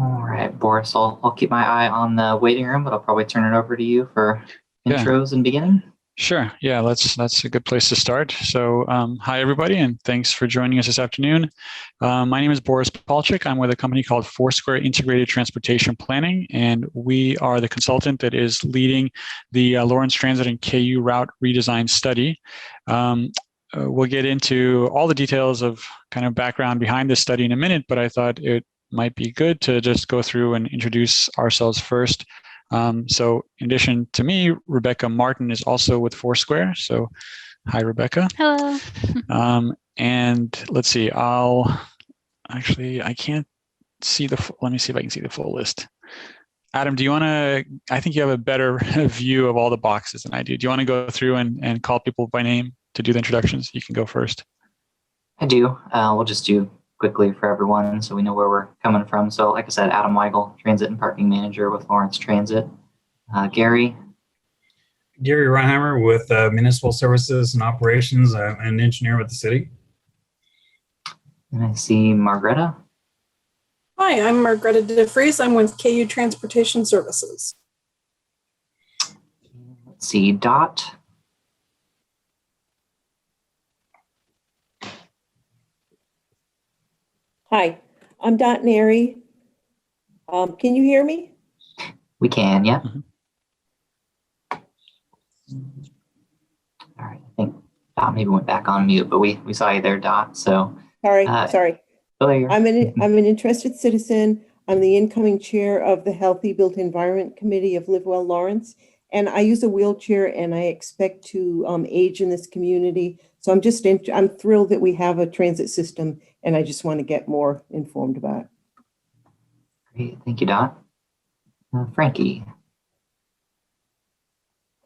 All right, Boris, I'll keep my eye on the waiting room, but I'll probably turn it over to you for intros and beginning. Sure. Yeah, that's a good place to start. So, hi everybody, and thanks for joining us this afternoon. My name is Boris Palchik. I'm with a company called Foursquare Integrated Transportation Planning, and we are the consultant that is leading the Lawrence Transit and KU route redesign study. We'll get into all the details of kind of background behind this study in a minute, but I thought it might be good to just go through and introduce ourselves first. So in addition to me, Rebecca Martin is also with Foursquare. So hi, Rebecca. Hello. And let's see, I can't see let me see if I can see the full list. Adam, do you want to, I think you have a better view of all the boxes than I do. Do you want to go through and call people by name to do the introductions? You can go first. I do. We'll just do quickly for everyone so we know where we're coming from. So like I said, Adam Weigel, Transit and Parking Manager with Lawrence Transit. Gary Reinheimer with Municipal Services and Operations. I'm an engineer with the city. And I see Margreta. Hi, I'm Margreta DeFries. I'm with KU Transportation Services. Let's see, Dot. Hi, I'm Dot Neri. Can you hear me? We can, yeah. All right, I think Dot maybe went back on mute, but we saw you there, Dot. So Sorry. There. I'm an interested citizen. I'm the incoming chair of the Healthy Built Environment Committee of Live Well Lawrence, and I use a wheelchair, and I expect to age in this community. So I'm thrilled that we have a transit system, and I just want to get more informed about it. Great, thank you, Dot. Frankie.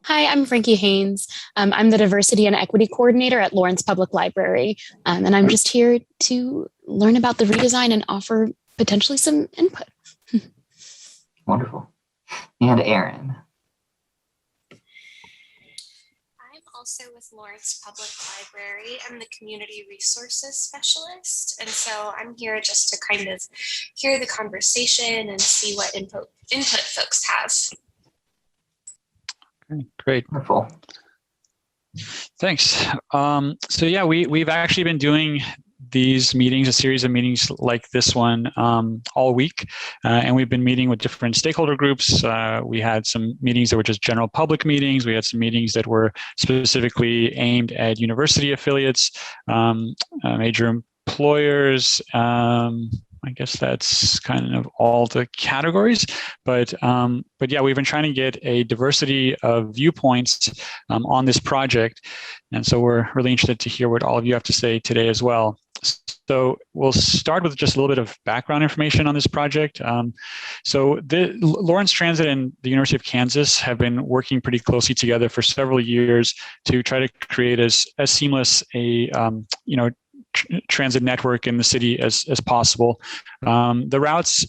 Hi, I'm Frankie Haynes. I'm the Diversity and Equity Coordinator at Lawrence Public Library, and I'm just here to learn about the redesign and offer potentially some input. Wonderful. And Erin. I'm also with Lawrence Public Library. I'm the Community Resources Specialist, and so I'm here just to kind of hear the conversation and see what input folks have. Okay, great. Wonderful. Thanks. So yeah, we've actually been doing these meetings, a series of meetings like this one all week. And we've been meeting with different stakeholder groups. We had some meetings that were just general public meetings. We had some meetings that were specifically aimed at university affiliates, major employers. I guess that's kind of all the categories, but yeah, we've been trying to get a diversity of viewpoints on this project, and so we're really interested to hear what all of you have to say today as well. So we'll start with just a little bit of background information on this project. So the Lawrence Transit and the University of Kansas have been working pretty closely together for several years to try to create as seamless a transit network in the city as possible. The routes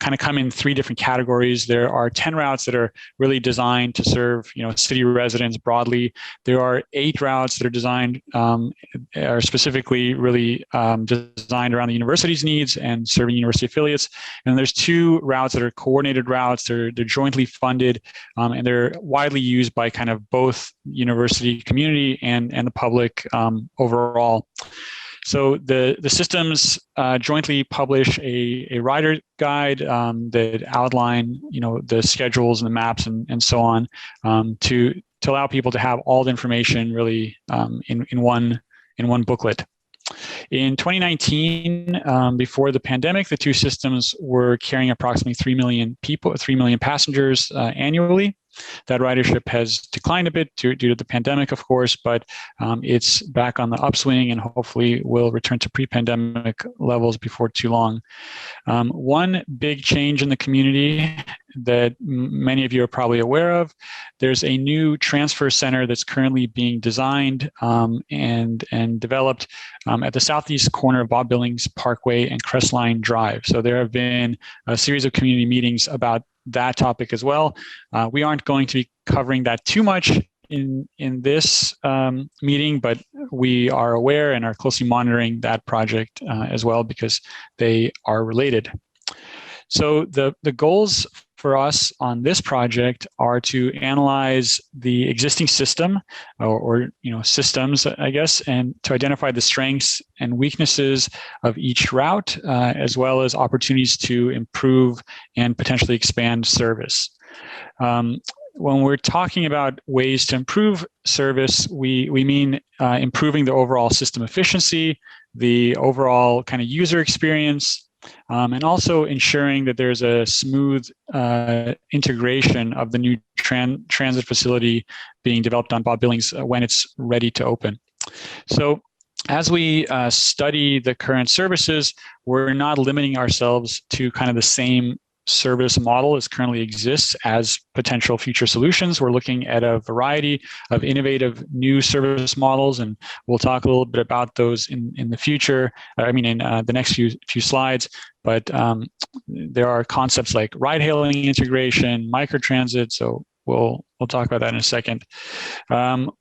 kind of come in three different categories. There are 10 routes that are really designed to serve, city residents broadly. There are 8 routes that are designed, are specifically really designed around the university's needs and serving university affiliates. And there's 2 routes that are coordinated routes. They're jointly funded, and they're widely used by kind of both university community and the public overall. So the systems jointly publish a rider guide that outline, the schedules and the maps and so on, to allow people to have all the information really in one booklet. In 2019, before the pandemic, the 2 systems were carrying approximately 3 million passengers annually. That ridership has declined a bit due to the pandemic, of course, but it's back on the upswing and hopefully will return to pre-pandemic levels before too long. One big change in the community that many of you are probably aware of, there's a new transfer center that's currently being designed and developed at the southeast corner of Bob Billings Parkway and Crestline Drive. So there have been a series of community meetings about that topic as well. We aren't going to be covering that too much in this meeting, but we are aware and are closely monitoring that project as well because they are related. So the goals for us on this project are to analyze the existing system or systems, I guess, and to identify the strengths and weaknesses of each route, as well as opportunities to improve and potentially expand service. When we're talking about ways to improve service, we mean improving the overall system efficiency, the overall kind of user experience, and also ensuring that there's a smooth integration of the new transit facility being developed on Bob Billings when it's ready to open. So as we study the current services, we're not limiting ourselves to kind of the same service model as currently exists as potential future solutions. We're looking at a variety of innovative new service models, and we'll talk a little bit about those in the future. In the next few slides. But there are concepts like ride-hailing integration, microtransit. So we'll talk about that in a second.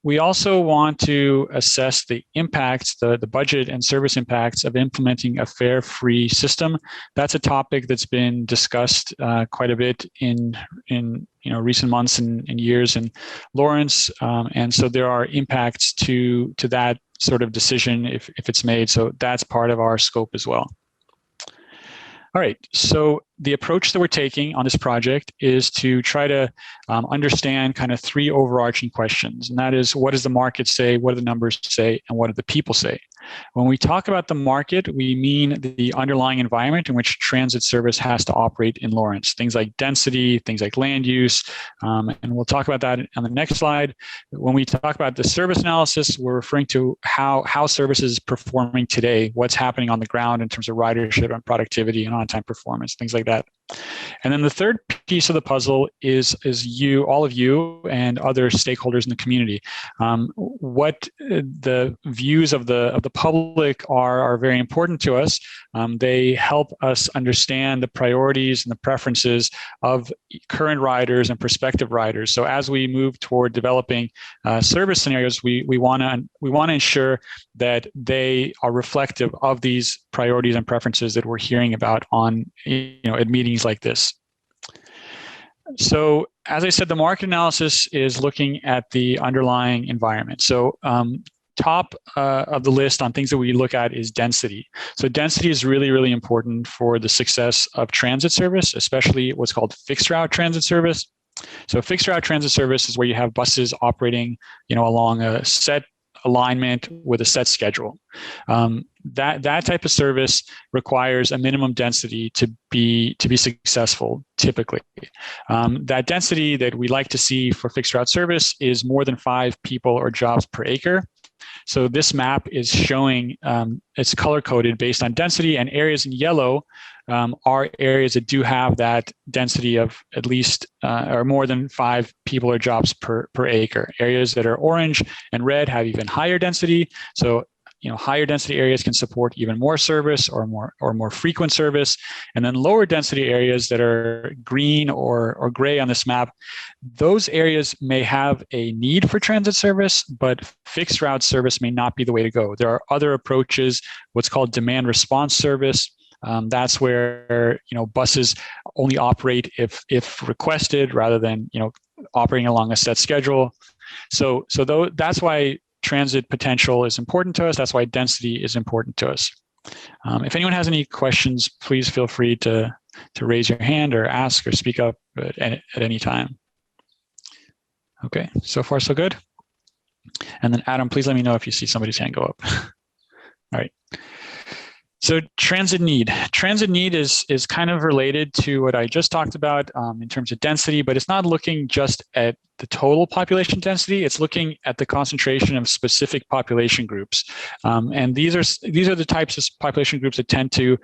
We also want to assess the impacts, the budget and service impacts of implementing a fare-free system. That's a topic that's been discussed quite a bit in recent months and years in Lawrence, and so there are impacts to that sort of decision if it's made. So that's part of our scope as well. All right, so the approach that we're taking on this project is to try to understand kind of three overarching questions, and that is, what does the market say, what do the numbers say, and what do the people say? When we talk about the market, we mean the underlying environment in which transit service has to operate in Lawrence, things like density, things like land use, and we'll talk about that on the next slide. When we talk about the service analysis, we're referring to how service is performing today, what's happening on the ground in terms of ridership and productivity and on-time performance, things like that. And then the third piece of the puzzle is you, all of you, and other stakeholders in the community. What the views of the public are very important to us. They help us understand the priorities and the preferences of current riders and prospective riders. So as we move toward developing service scenarios, we want to ensure that they are reflective of these priorities and preferences that we're hearing about at meetings like this. So as I said, the market analysis is looking at the underlying environment. So top of the list on things that we look at is density. So density is really, really important for the success of transit service, especially what's called fixed route transit service. So fixed route transit service is where you have buses operating, along a set alignment with a set schedule. That type of service requires a minimum density to be successful, typically. That density that we like to see for fixed route service is more than 5 people or jobs per acre. So this map is showing, it's color-coded based on density, and areas in yellow are areas that do have that density of at least or more than 5 people or jobs per acre. Areas that are orange and red have even higher density. So higher density areas can support even more service or more frequent service. And then lower density areas that are green or gray on this map, those areas may have a need for transit service, but fixed route service may not be the way to go. There are other approaches, what's called demand response service. That's where buses only operate if requested, rather than operating along a set schedule. So that's why transit potential is important to us. That's why density is important to us. If anyone has any questions, please feel free to raise your hand or ask or speak up at any time. Okay, so far so good. And then Adam, please let me know if you see somebody's hand go up. All right. So transit need. Transit need is kind of related to what I just talked about in terms of density, but it's not looking just at the total population density. It's looking at the concentration of specific population groups, and these are the types of population groups that tend to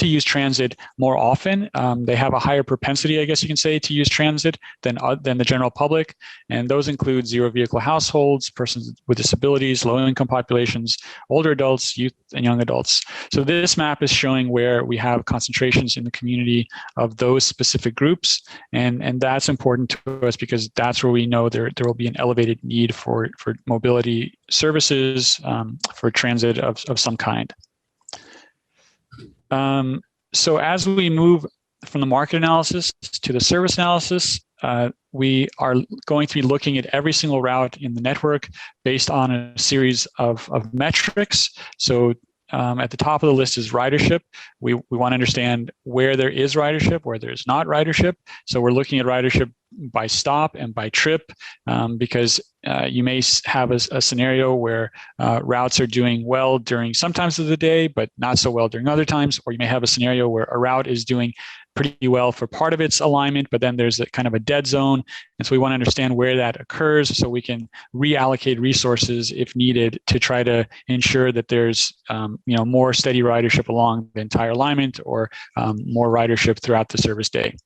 use transit more often. They have a higher propensity, I guess you can say, to use transit than the general public, and those include zero vehicle households, persons with disabilities, low income populations, older adults, youth, and young adults. So this map is showing where we have concentrations in the community of those specific groups, and that's important to us because that's where we know there will be an elevated need for mobility services, for transit of some kind. So as we move from the market analysis to the service analysis, we are going to be looking at every single route in the network based on a series of metrics. So at the top of the list is ridership. We want to understand where there is ridership, where there's not ridership. So we're looking at ridership by stop and by trip, because you may have a scenario where routes are doing well during some times of the day, but not so well during other times. Or you may have a scenario where a route is doing pretty well for part of its alignment, but then there's a kind of a dead zone. And so we want to understand where that occurs so we can reallocate resources if needed to try to ensure that there's more steady ridership along the entire alignment, or more ridership throughout the service day.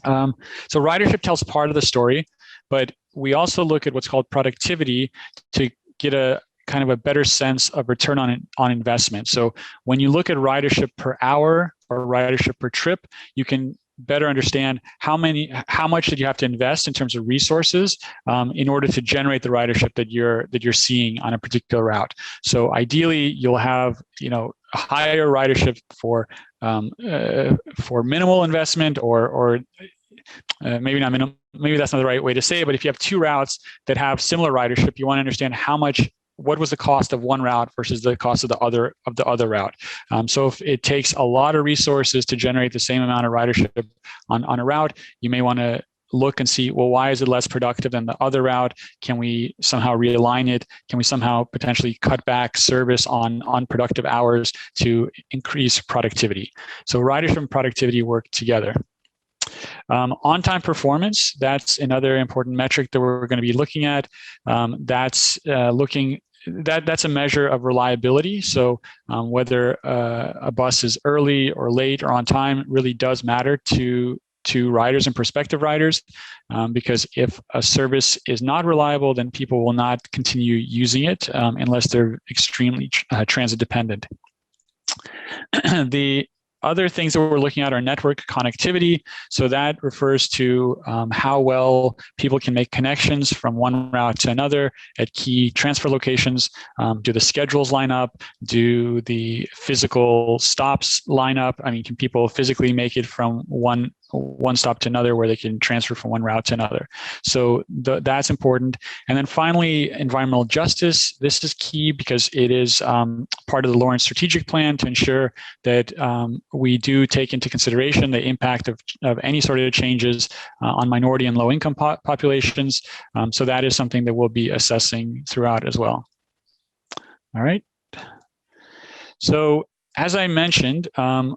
So ridership tells part of the story, but we also look at what's called productivity to get a kind of a better sense of return on investment. So when you look at ridership per hour or ridership per trip, you can better understand how much did you have to invest in terms of resources in order to generate the ridership that you're seeing on a particular route. So ideally, you'll have a higher ridership for minimal investment, or maybe not minimum. Maybe that's not the right way to say it. But if you have two routes that have similar ridership, you want to understand what was the cost of one route versus the cost of the other route. So if it takes a lot of resources to generate the same amount of ridership on a route, you may want to look and see, well, why is it less productive than the other route? Can we somehow realign it? Can we somehow potentially cut back service on unproductive hours to increase productivity? So ridership and productivity work together. On-time performance, that's another important metric that we're going to be looking at. That's a measure of reliability. So whether a bus is early or late or on time really does matter to riders and prospective riders, because if a service is not reliable, then people will not continue using it unless they're extremely transit dependent. The other things that we're looking at are network connectivity. So that refers to how well people can make connections from one route to another at key transfer locations. Do the schedules line up? Do the physical stops line up? I mean, can people physically make it from one stop to another where they can transfer from one route to another? So that's important. And then finally, environmental justice. This is key because it is part of the Lawrence strategic plan to ensure that we do take into consideration the impact of any sort of changes on minority and low-income populations. So that is something that we'll be assessing throughout as well. All right. So as I mentioned,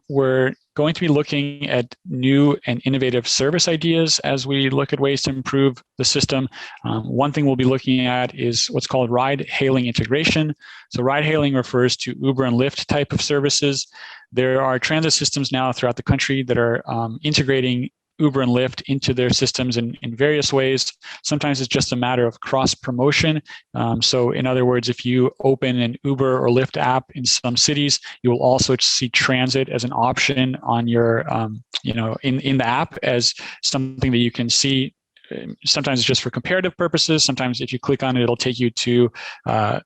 we're going to be looking at new and innovative service ideas as we look at ways to improve the system. One thing we'll be looking at is what's called ride-hailing integration. So ride-hailing refers to Uber and Lyft type of services. There are transit systems now throughout the country that are integrating Uber and Lyft into their systems in various ways. Sometimes it's just a matter of cross promotion. So in other words, if you open an Uber or Lyft app in some cities, you will also see transit as an option on your, in the app as something that you can see. Sometimes it's just for comparative purposes. Sometimes if you click on it, it'll take you to the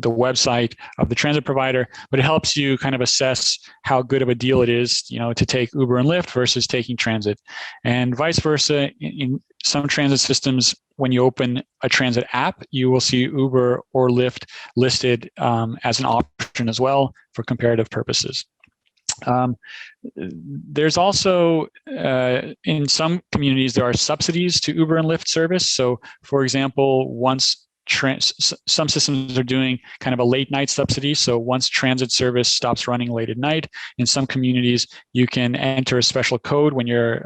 website of the transit provider, but it helps you kind of assess how good of a deal it is, to take Uber and Lyft versus taking transit, and vice versa. In some transit systems, when you open a transit app, you will see Uber or Lyft listed as an option as well for comparative purposes. There's also, in some communities, there are subsidies to Uber and Lyft service. So, for example, some systems are doing kind of a late night subsidy. So once transit service stops running late at night, in some communities, you can enter a special code when you're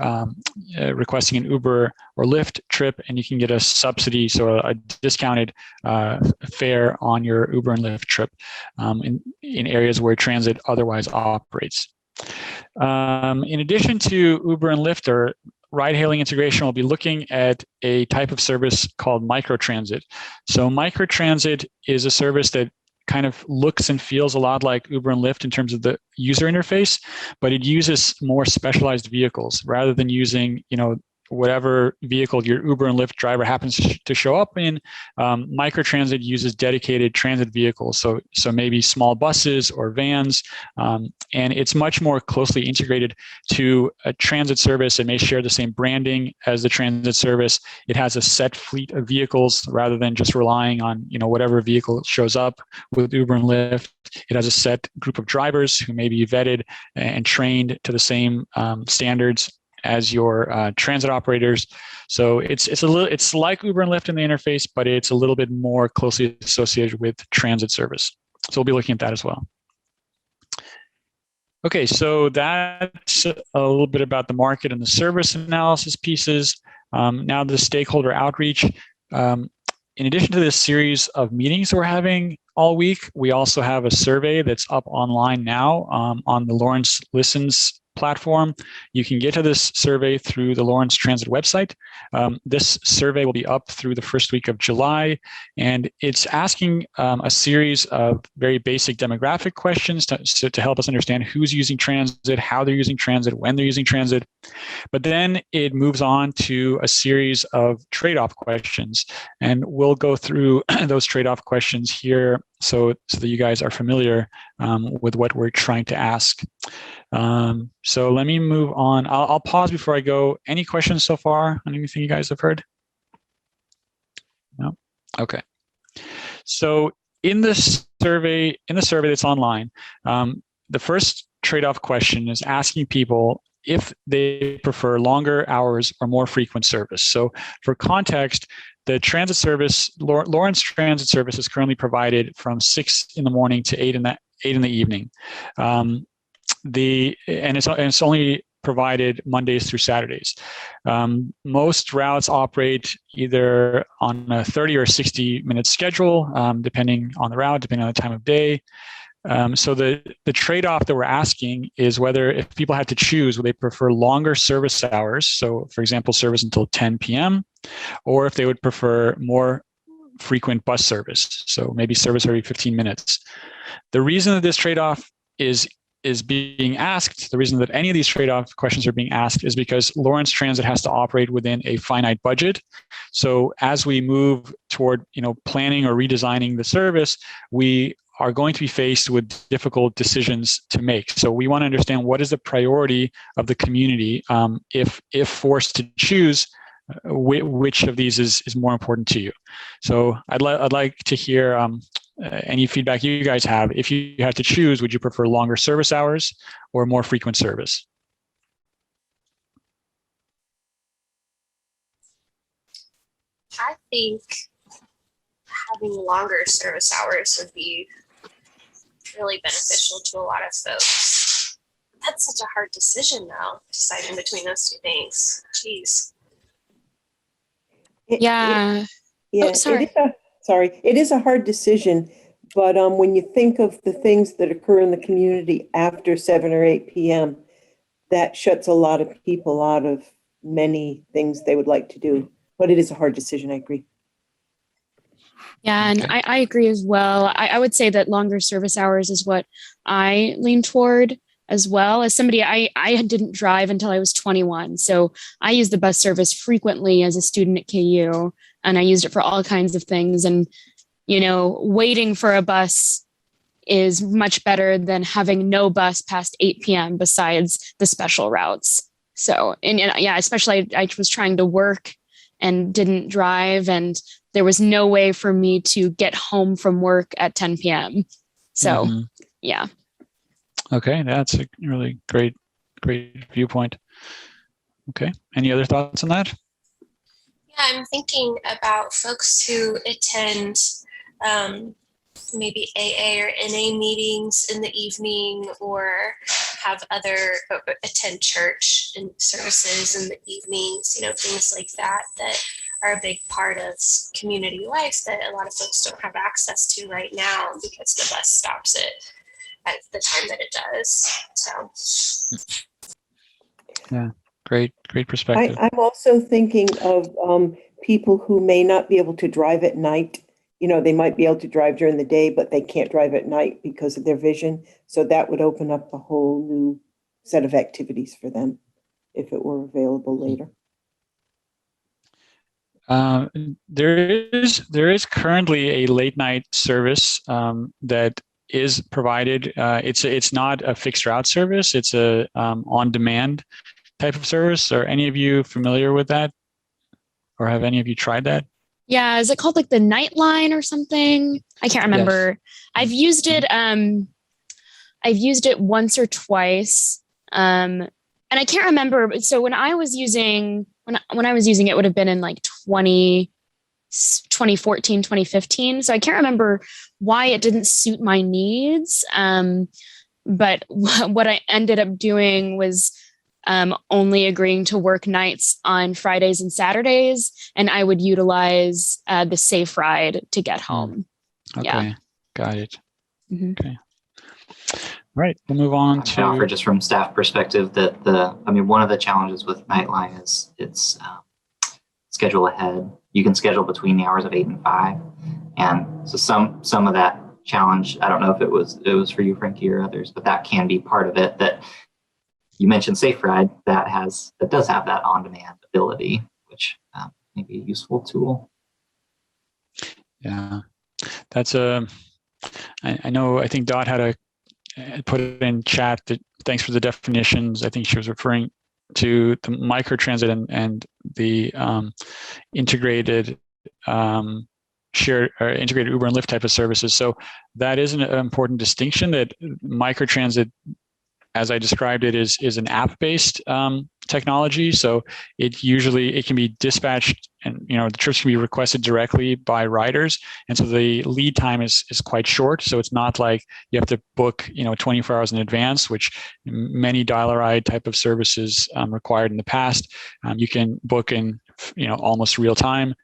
requesting an Uber or Lyft trip, and you can get a subsidy, so a discounted fare on your Uber and Lyft trip in areas where transit otherwise operates. In addition to Uber and Lyft, or ride-hailing integration, will be looking at a type of service called microtransit. So microtransit is a service that kind of looks and feels a lot like Uber and Lyft in terms of the user interface, but it uses more specialized vehicles rather than using, whatever vehicle your Uber and Lyft driver happens to show up in, microtransit uses dedicated transit vehicles. So maybe small buses or vans, and it's much more closely integrated to a transit service. It may share the same branding as the transit service. It has a set fleet of vehicles rather than just relying on whatever vehicle shows up with Uber and Lyft. It has a set group of drivers who may be vetted and trained to the same standards as your transit operators. So it's like Uber and Lyft in the interface, but it's a little bit more closely associated with transit service. So we'll be looking at that as well. Okay, so that's a little bit about the market and the service analysis pieces. Now the stakeholder outreach. In addition to this series of meetings we're having all week, we also have a survey that's up online now on the Lawrence Listens platform. You can get to this survey through the Lawrence Transit website. This survey will be up through the first week of July, and it's asking a series of very basic demographic questions to help us understand who's using transit, how they're using transit, when they're using transit. But then it moves on to a series of trade-off questions, and we'll go through those trade-off questions here so that you guys are familiar with what we're trying to ask. So let me move on. I'll pause before I go. Any questions so far on anything you guys have heard? No? Okay. So in the survey that's online, the first trade-off question is asking people if they prefer longer hours or more frequent service. So for context, the transit service, Lawrence Transit Service, is currently provided from 6 in the morning to 8 in the evening. It's only provided Mondays through Saturdays. Most routes operate either on a 30 or 60-minute schedule, depending on the route, depending on the time of day. So the trade-off that we're asking is whether, if people had to choose, would they prefer longer service hours, so for example, service until 10 p.m., or if they would prefer more frequent bus service, so maybe service every 15 minutes. The reason that this trade-off is being asked, the reason that any of these trade-off questions are being asked, is because Lawrence Transit has to operate within a finite budget. So as we move toward planning or redesigning the service, we are going to be faced with difficult decisions to make. So we want to understand what is the priority of the community if forced to choose which of these is more important to you. So I'd like to hear any feedback you guys have. If you had to choose, would you prefer longer service hours or more frequent service? I think having longer service hours would be really beneficial to a lot of folks. That's such a hard decision now, deciding between those two things. Jeez. Yeah. Yeah. Oh, sorry. It is a hard decision, but when you think of the things that occur in the community after 7 or 8 p.m., that shuts a lot of people out of many things they would like to do. But it is a hard decision, I agree. Yeah, and I agree as well. I would say that longer service hours is what I lean toward as well. As somebody, I didn't drive until I was 21. So I used the bus service frequently as a student at KU, and I used it for all kinds of things. And, waiting for a bus is much better than having no bus past 8 p.m. besides the special routes. So, and yeah, especially I was trying to work and didn't drive, and there was no way for me to get home from work at 10 p.m. So, yeah. Okay, that's a really great viewpoint. Okay, any other thoughts on that? Yeah, I'm thinking about folks who attend maybe AA or NA meetings in the evening, or attend church and services in the evenings, things like that are a big part of community life that a lot of folks don't have access to right now because the bus stops at the time that it does. So yeah, great perspective. I'm also thinking of people who may not be able to drive at night. They might be able to drive during the day, but they can't drive at night because of their vision. So that would open up a whole new set of activities for them if it were available later. There is currently a late night service that is provided. It's not a fixed route service. It's a on demand type of service. Are any of you familiar with that, or have any of you tried that? Yeah, is it called like the Nightline or something? I can't remember. Yes. I've used it. I've used it once or twice, and I can't remember. So when I was using it would have been in like 2014, 2015. So I can't remember why it didn't suit my needs. But what I ended up doing was only agreeing to work nights on Fridays and Saturdays, and I would utilize the Safe Ride to get home. Okay, yeah. Got it. Mm-hmm. Okay. All right, we'll move on to. I offer just from staff perspective that one of the challenges with Nightline is it's schedule ahead. You can schedule between the hours of 8 and 5, and so some of that challenge. I don't know if it was for you, Frankie, or others, but that can be part of it. That you mentioned Safe Ride that does have that on-demand ability, which may be a useful tool. Yeah, that's I know. I think Dot had put it in chat that thanks for the definitions. I think she was referring to the microtransit and the integrated shared or integrated Uber and Lyft type of services. So that is an important distinction. That microtransit, as I described it, is an app-based technology. So it can be dispatched, and the trips can be requested directly by riders, and so the lead time is quite short. So it's not like you have to book 24 hours in advance, which many dial-a-ride type of services required in the past. You can book in almost real time,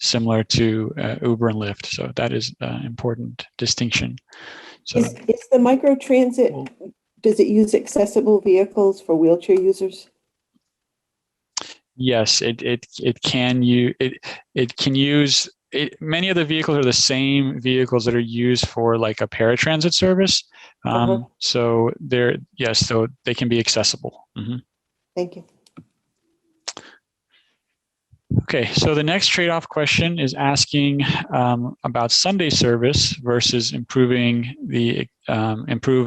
similar to Uber and Lyft. So that is an important distinction. So Is the microtransit, does it use accessible vehicles for wheelchair users? Yes, it can use it. Many of the vehicles are the same vehicles that are used for like a paratransit service. So so they can be accessible. Mm-hmm. Thank you. Okay, so the next trade-off question is asking about Sunday service versus improve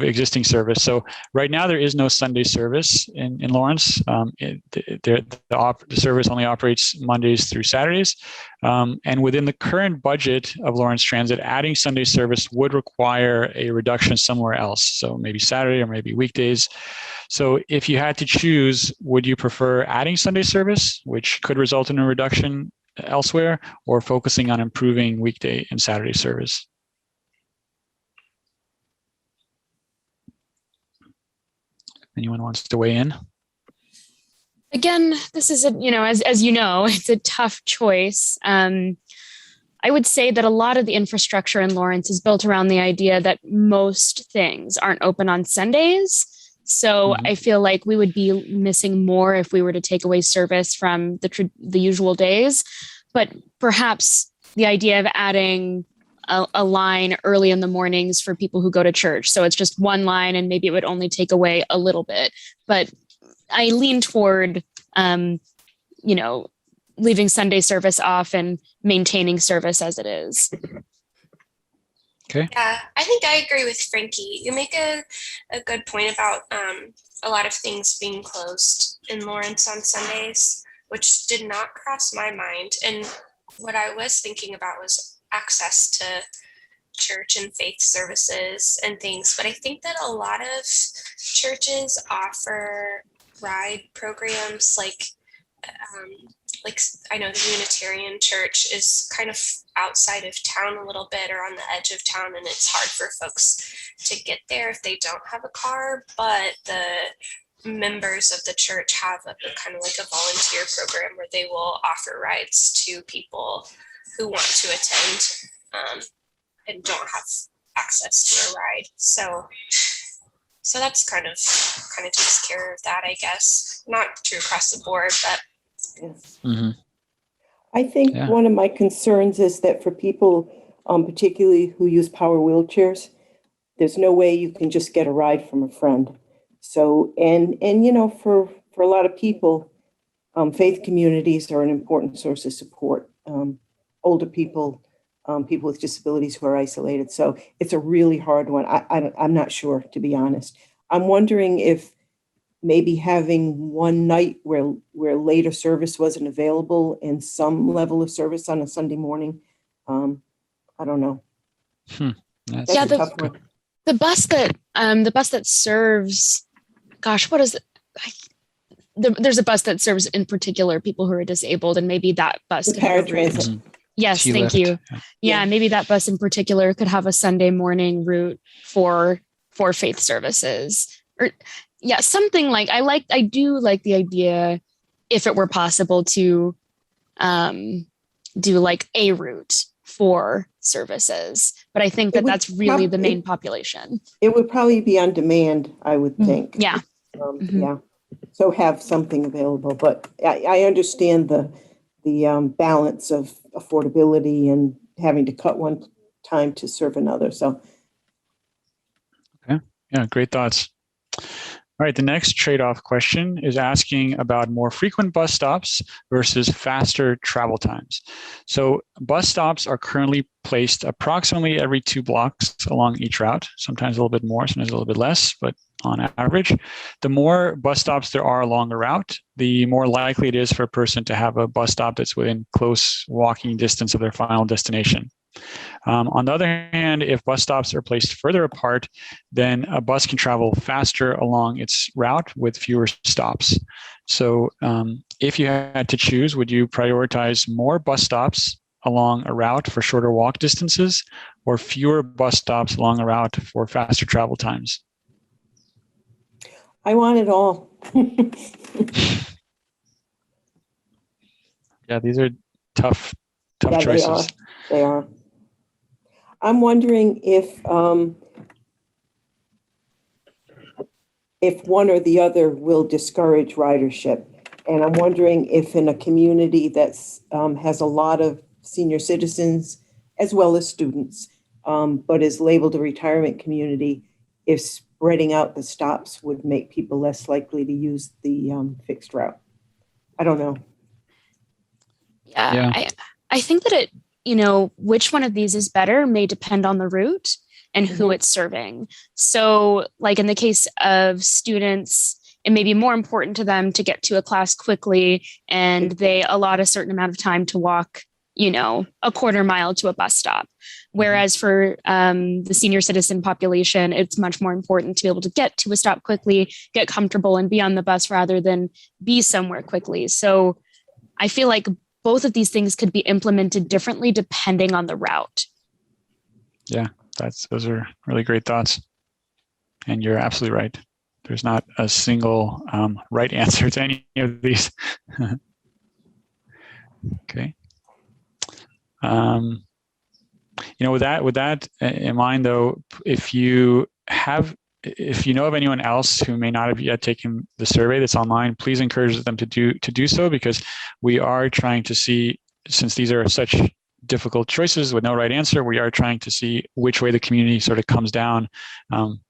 existing service. So right now there is no Sunday service in Lawrence. The service only operates Mondays through Saturdays. And within the current budget of Lawrence Transit, adding Sunday service would require a reduction somewhere else. So maybe Saturday or maybe weekdays. So if you had to choose, would you prefer adding Sunday service, which could result in a reduction elsewhere, or focusing on improving weekday and Saturday service? Anyone wants to weigh in? Again, this is as you know, it's a tough choice. I would say that a lot of the infrastructure in Lawrence is built around the idea that most things aren't open on Sundays. So I feel like we would be missing more if we were to take away service from the usual days. But perhaps the idea of adding a line early in the mornings for people who go to church. So it's just one line, and maybe it would only take away a little bit. But I lean toward, leaving Sunday service off and maintaining service as it is. Okay. Yeah, I think I agree with Frankie. You make a good point about a lot of things being closed in Lawrence on Sundays, which did not cross my mind. And what I was thinking about was access to church and faith services and things. But I think that a lot of churches offer ride programs like I know the Unitarian Church is kind of outside of town a little bit, or on the edge of town, and it's hard for folks to get there if they don't have a car. But the members of the church have a kind of like a volunteer program where they will offer rides to people who want to attend and don't have access to a ride. So that's kind of takes care of that, I guess. Not true across the board, but. Yes. Mm-hmm. I think one of my concerns is that for people, particularly who use power wheelchairs, there's no way you can just get a ride from a friend. So, and for a lot of people, faith communities are an important source of support. older people, people with disabilities who are isolated. So it's a really hard one. I'm not sure, to be honest. I'm wondering if maybe having one night where later service wasn't available and some level of service on a Sunday morning. I don't know. That's Yeah, a tough one. the bus that serves, gosh, what is it? There's a bus that serves in particular people who are disabled, and maybe that bus The could have a route. Paratransit. Yes, T-lift. thank you. Yeah, maybe that bus in particular could have a Sunday morning route for faith services, or yeah, something like I do like the idea, if it were possible to do like a route for services, but I think that that's really the main population. It would probably be on demand, I would think. Yeah. Yeah. So have something available, but I understand the balance of affordability and having to cut one time to serve another. So. Okay. Yeah, great thoughts. All right, the next trade-off question is asking about more frequent bus stops versus faster travel times. So bus stops are currently placed approximately every 2 blocks along each route, sometimes a little bit more, sometimes a little bit less, but on average. The more bus stops there are along a route, the more likely it is for a person to have a bus stop that's within close walking distance of their final destination. On the other hand, if bus stops are placed further apart, then a bus can travel faster along its route with fewer stops. So if you had to choose, would you prioritize more bus stops along a route for shorter walk distances, or fewer bus stops along a route for faster travel times? I want it all. Yeah, these are tough choices. They are. I'm wondering if one or the other will discourage ridership. And I'm wondering if in a community that's has a lot of senior citizens as well as students, but is labeled a retirement community, if spreading out the stops would make people less likely to use the fixed route. I don't know. Yeah. I think that which one of these is better may depend on the route and who it's serving. So like in the case of students, it may be more important to them to get to a class quickly, and they allot a certain amount of time to walk, a quarter mile to a bus stop. Whereas for the senior citizen population, it's much more important to be able to get to a stop quickly, get comfortable, and be on the bus rather than be somewhere quickly. So I feel like both of these things could be implemented differently depending on the route. Yeah, those are really great thoughts. And you're absolutely right. There's not a single right answer to any of these. Okay. With that in mind, though, if you know of anyone else who may not have yet taken the survey that's online, please encourage them to do so, because we are trying to see, since these are such difficult choices with no right answer, we are trying to see which way the community sort of comes down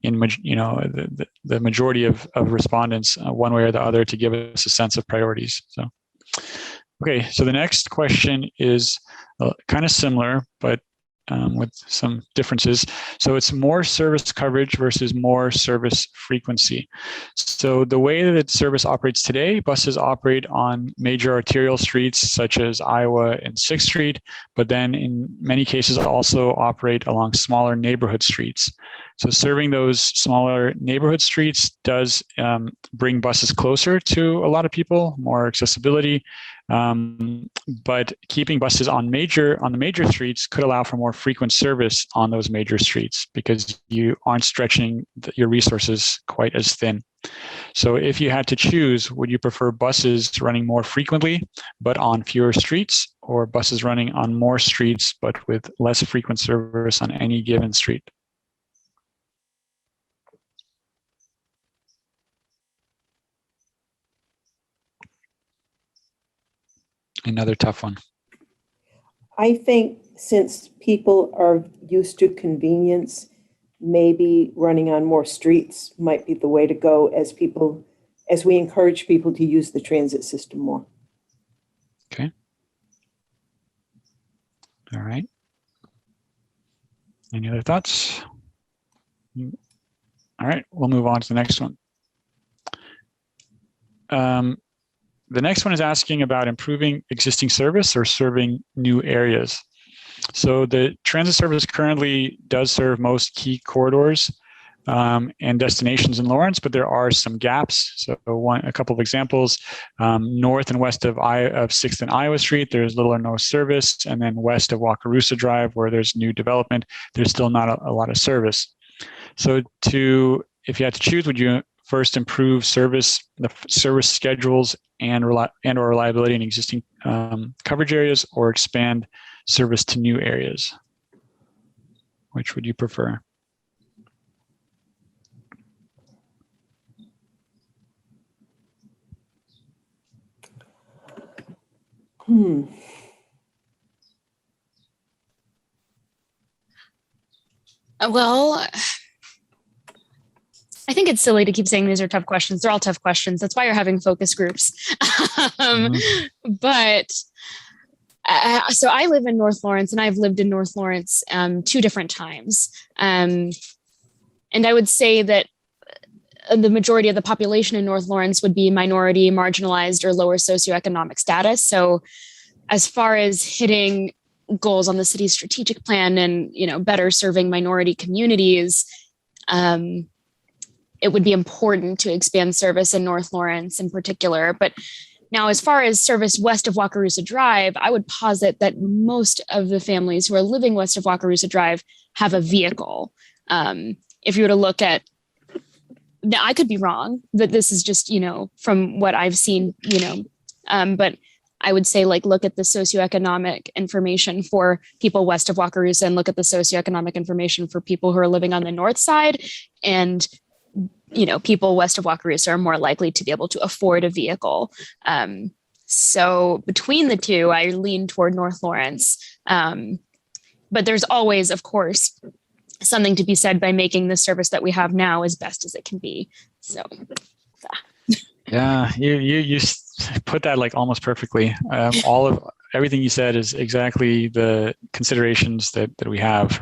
in the majority of respondents one way or the other, to give us a sense of priorities. So, okay, so the next question is kind of similar, but with some differences. So it's more service coverage versus more service frequency. So the way that service operates today, buses operate on major arterial streets such as Iowa and 6th Street, but then in many cases also operate along smaller neighborhood streets. So serving those smaller neighborhood streets does bring buses closer to a lot of people, more accessibility. But keeping buses on the major streets could allow for more frequent service on those major streets, because you aren't stretching your resources quite as thin. So if you had to choose, would you prefer buses running more frequently but on fewer streets, or buses running on more streets but with less frequent service on any given street? Another tough one. I think since people are used to convenience, maybe running on more streets might be the way to go as we encourage people to use the transit system more. Okay. All right. Any other thoughts? All right, we'll move on to the next one. The next one is asking about improving existing service or serving new areas. So the transit service currently does serve most key corridors and destinations in Lawrence, but there are some gaps. So a couple of examples: north and west of 6th and Iowa Street, there's little or no service, and then west of Wakarusa Drive, where there's new development, there's still not a lot of service. So if you had to choose, would you first improve the service schedules and or reliability in existing coverage areas, or expand service to new areas? Which would you prefer? Well, I think it's silly to keep saying these are tough questions. They're all tough questions. That's why you're having focus groups. But so I live in North Lawrence, and I've lived in North Lawrence 2 different times. And I would say that the majority of the population in North Lawrence would be minority, marginalized, or lower socioeconomic status. So as far as hitting goals on the city's strategic plan and, better serving minority communities, it would be important to expand service in North Lawrence in particular. But now, as far as service west of Wakarusa Drive, I would posit that most of the families who are living west of Wakarusa Drive have a vehicle. If you were to look at, now I could be wrong, that this is just, from what I've seen, but I would say look at the socioeconomic information for people west of Wakarusa and look at the socioeconomic information for people who are living on the north side. And people west of Wakarusa are more likely to be able to afford a vehicle. So between the two, I lean toward North Lawrence. But there's always, of course, something to be said by making the service that we have now as best as it can be. So, yeah, you put that almost perfectly. All of everything you said is exactly the considerations that we have.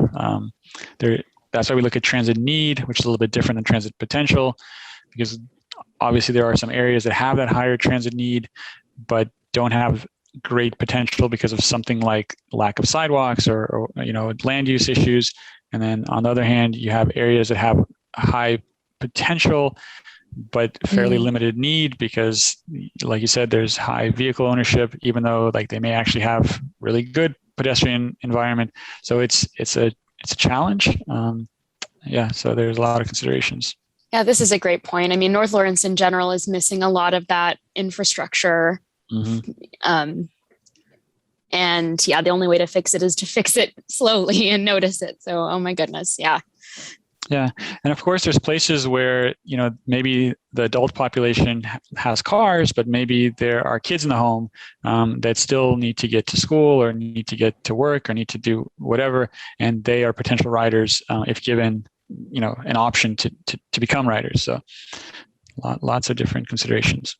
That's why we look at transit need, which is a little bit different than transit potential, because obviously there are some areas that have that higher transit need, but don't have great potential because of something like lack of sidewalks or land use issues. And then on the other hand, you have areas that have high potential, but fairly limited need because, like you said, there's high vehicle ownership, even though they may actually have really good pedestrian environment. So it's a challenge. So there's a lot of considerations. Yeah, this is a great point. I mean, North Lawrence in general is missing a lot of that infrastructure. And the only way to fix it is to fix it slowly and notice it. So, oh my goodness. Yeah. Yeah. And of course, there's places where, maybe the adult population has cars, but maybe there are kids in the home that still need to get to school or need to get to work or need to do whatever. And they are potential riders if given, an option to become riders. So lots of different considerations.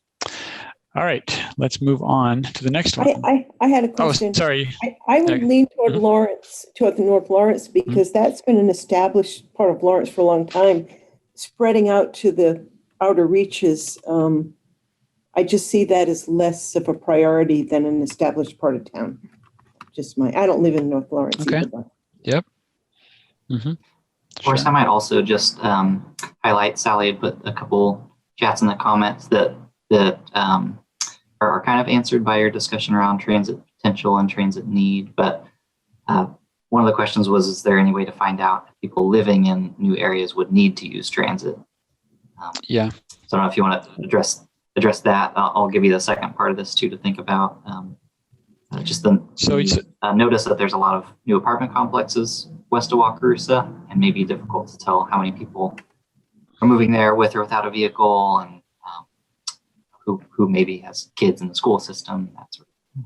All right, let's move on to the next one. I had a question. Oh, sorry. I would lean toward toward North Lawrence, because that's been an established part of Lawrence for a long time. Spreading out to the outer reaches, I just see that as less of a priority than an established part of town. I don't live in North Lawrence. Okay. Either. Yep. Of course, I might also just highlight, Sally had put a couple chats in the comments that are kind of answered by your discussion around transit potential and transit need. But one of the questions was, is there any way to find out if people living in new areas would need to use transit? So I don't know if you want to address that. I'll give you the second part of this too to think about. Notice that there's a lot of new apartment complexes west of Wakarusa, and may be difficult to tell how many people are moving there with or without a vehicle, and who maybe has kids in the school system, that sort of thing.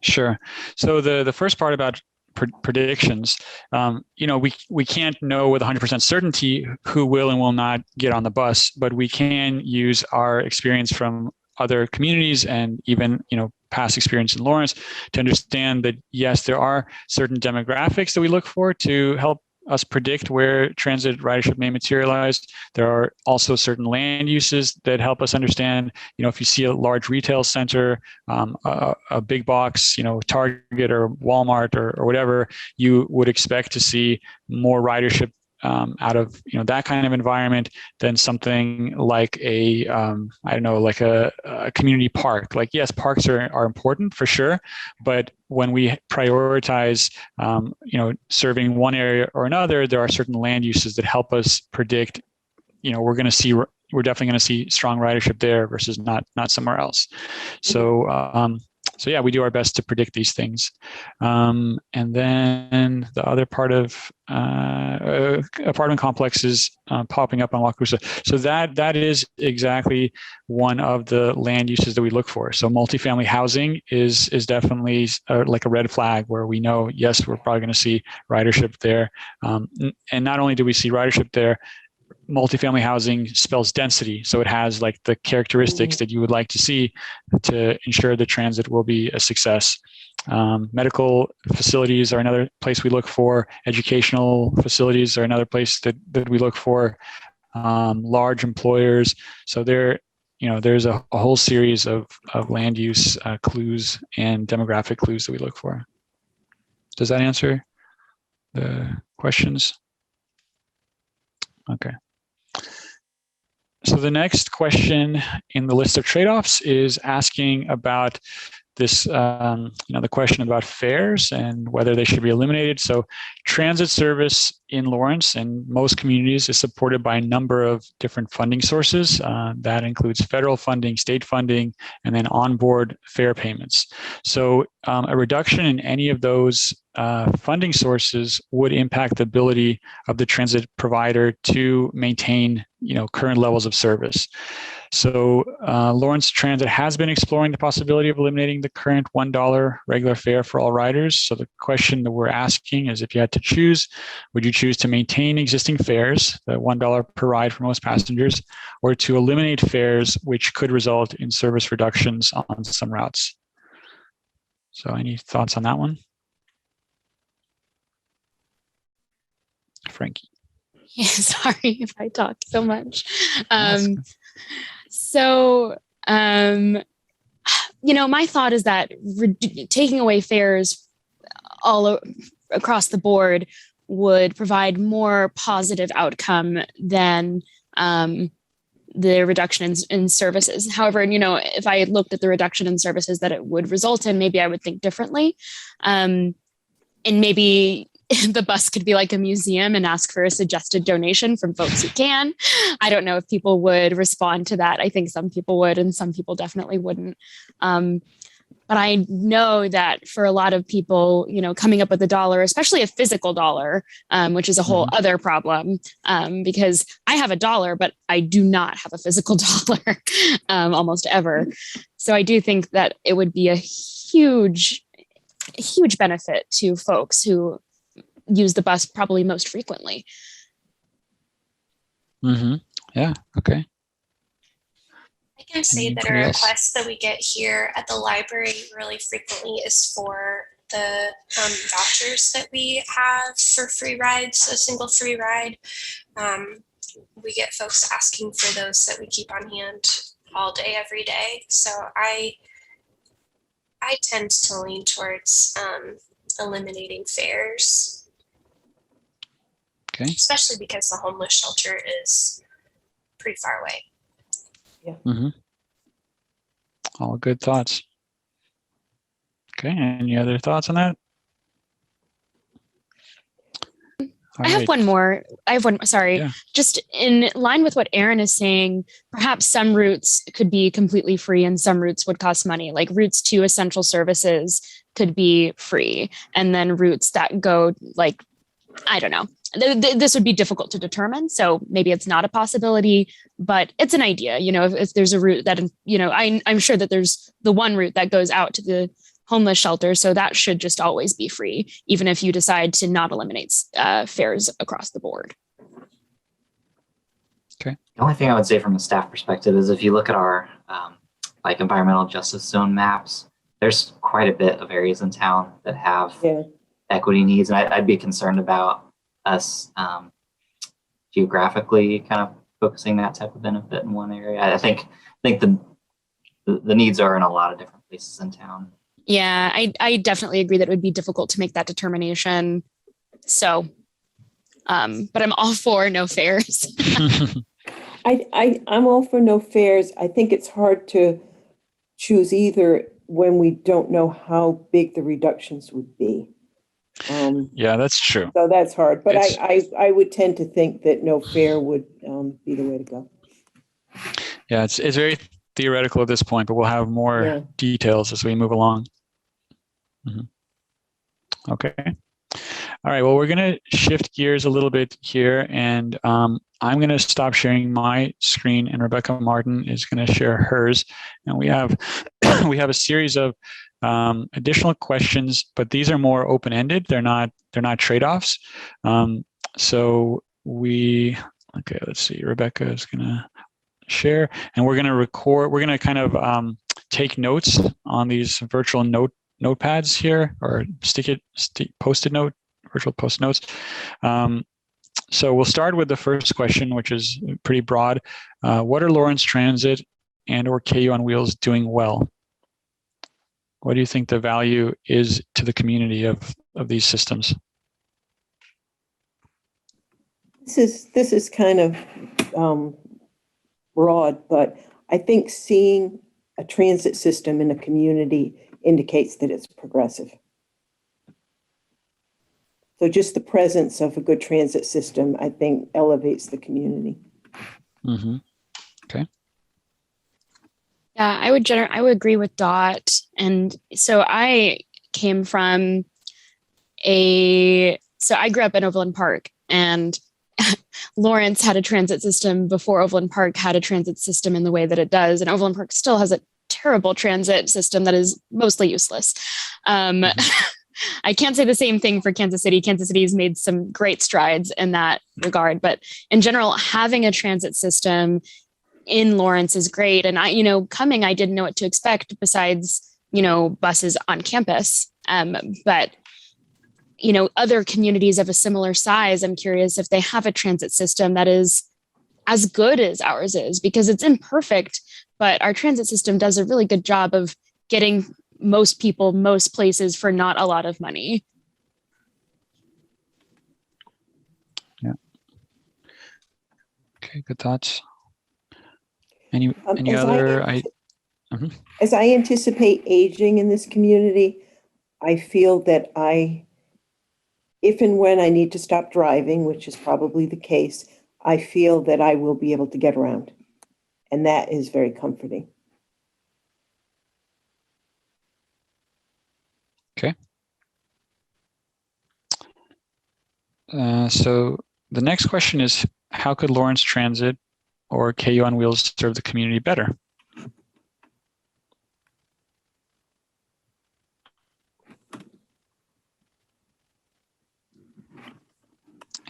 Sure. So the first part about predictions, we can't know with 100% certainty who will and will not get on the bus, but we can use our experience from other communities and even, past experience in Lawrence to understand that, yes, there are certain demographics that we look for to help us predict where transit ridership may materialize. There are also certain land uses that help us understand, if you see a large retail center, a big box, Target or Walmart or whatever, you would expect to see more ridership out of that kind of environment than something like a community park. Like, yes, parks are important for sure, but when we prioritize serving one area or another, there are certain land uses that help us predict we're definitely going to see strong ridership there versus not somewhere else. So yeah, we do our best to predict these things. And then the other part of apartment complexes popping up on Wakarusa. So that is exactly one of the land uses that we look for. So multifamily housing is definitely like a red flag where we know, yes, we're probably going to see ridership there. And not only do we see ridership there, multifamily housing spells density. So it has like the characteristics that you would like to see to ensure the transit will be a success. Medical facilities are another place we look for. Educational facilities are another place that we look for. Large employers. So there's a whole series of land use clues and demographic clues that we look for. Does that answer the questions? Okay. So the next question in the list of trade-offs is asking about this, the question about fares and whether they should be eliminated. So transit service in Lawrence and most communities is supported by a number of different funding sources. That includes federal funding, state funding, and then onboard fare payments. So a reduction in any of those funding sources would impact the ability of the transit provider to maintain, current levels of service. So Lawrence Transit has been exploring the possibility of eliminating the current $1 regular fare for all riders. So the question that we're asking is, if you had to choose, would you choose to maintain existing fares, the $1 per ride for most passengers, or to eliminate fares which could result in service reductions on some routes? So any thoughts on that one? Frankie. Yeah, sorry if I talk so much. My thought is that taking away fares all across the board would provide more positive outcome than the reduction in services. However, if I looked at the reduction in services that it would result in, maybe I would think differently. And maybe the bus could be like a museum and ask for a suggested donation from folks who can. I don't know if people would respond to that. I think some people would, and some people definitely wouldn't. But I know that for a lot of people, coming up with a dollar, especially a physical dollar, which is a whole other problem, because I have a dollar, but I do not have a physical dollar almost ever. So I do think that it would be a huge benefit to folks who use the bus probably most frequently. Yeah. Okay. I can say that a request that we get here at the library really frequently is for the vouchers that we have for free rides, a single free ride. We get folks asking for those that we keep on hand all day, every day. So I tend to lean towards eliminating fares. Okay. Especially because the homeless shelter is pretty far away. Yeah. All good thoughts. Okay. Any other thoughts on that? I have one more. Sorry. Yeah. Just in line with what Aaron is saying, perhaps some routes could be completely free and some routes would cost money. Like routes to essential services could be free. And then routes that go I don't know. This would be difficult to determine. So maybe it's not a possibility, but it's an idea. If there's a route that, I'm sure that there's the one route that goes out to the homeless shelter. So that should just always be free, even if you decide to not eliminate fares across the board. Okay. The only thing I would say from a staff perspective is if you look at our like environmental justice zone maps, there's quite a bit of areas in town that have equity needs. And I'd be concerned about us geographically kind of focusing that type of benefit in one area. I think the needs are in a lot of different places in town. Yeah, I definitely agree that it would be difficult to make that determination. So, but I'm all for no fares. I'm all for no fares. I think it's hard to choose either when we don't know how big the reductions would be. Yeah, that's true. So that's hard, but I would tend to think that no fare would be the way to go. Yeah, it's very theoretical at this point, but we'll have more details as we move along. Okay. All right. Well, we're going to shift gears a little bit here, and I'm going to stop sharing my screen, and Rebecca Martin is going to share hers. And we have a series of additional questions, but these are more open-ended. They're not trade-offs. Okay. Let's see. Rebecca is going to share, and we're going to record. We're going to kind of take notes on these virtual notepads here, or post-it note. Virtual post notes. So we'll start with the first question, which is pretty broad. What are Lawrence Transit and/or KU on Wheels doing well? What do you think the value is to the community of these systems? This is kind of broad, but I think seeing a transit system in a community indicates that it's progressive. So just the presence of a good transit system, I think, elevates the community. Okay. Yeah, I would agree with Dot. And so I came from I grew up in Overland Park, and Lawrence had a transit system before Overland Park had a transit system in the way that it does. And Overland Park still has a terrible transit system that is mostly useless. I can't say the same thing for Kansas City. Kansas City has made some great strides in that regard, but in general, having a transit system in Lawrence is great. And I didn't know what to expect besides, buses on campus. But other communities of a similar size, I'm curious if they have a transit system that is as good as ours is, because it's imperfect, but our transit system does a really good job of getting most people, most places for not a lot of money. Yeah. Okay, good thoughts. Any other? As I anticipate aging in this community, I feel that if and when I need to stop driving, which is probably the case, I feel that I will be able to get around. And that is very comforting. Okay. So the next question is, how could Lawrence Transit or KU on Wheels serve the community better?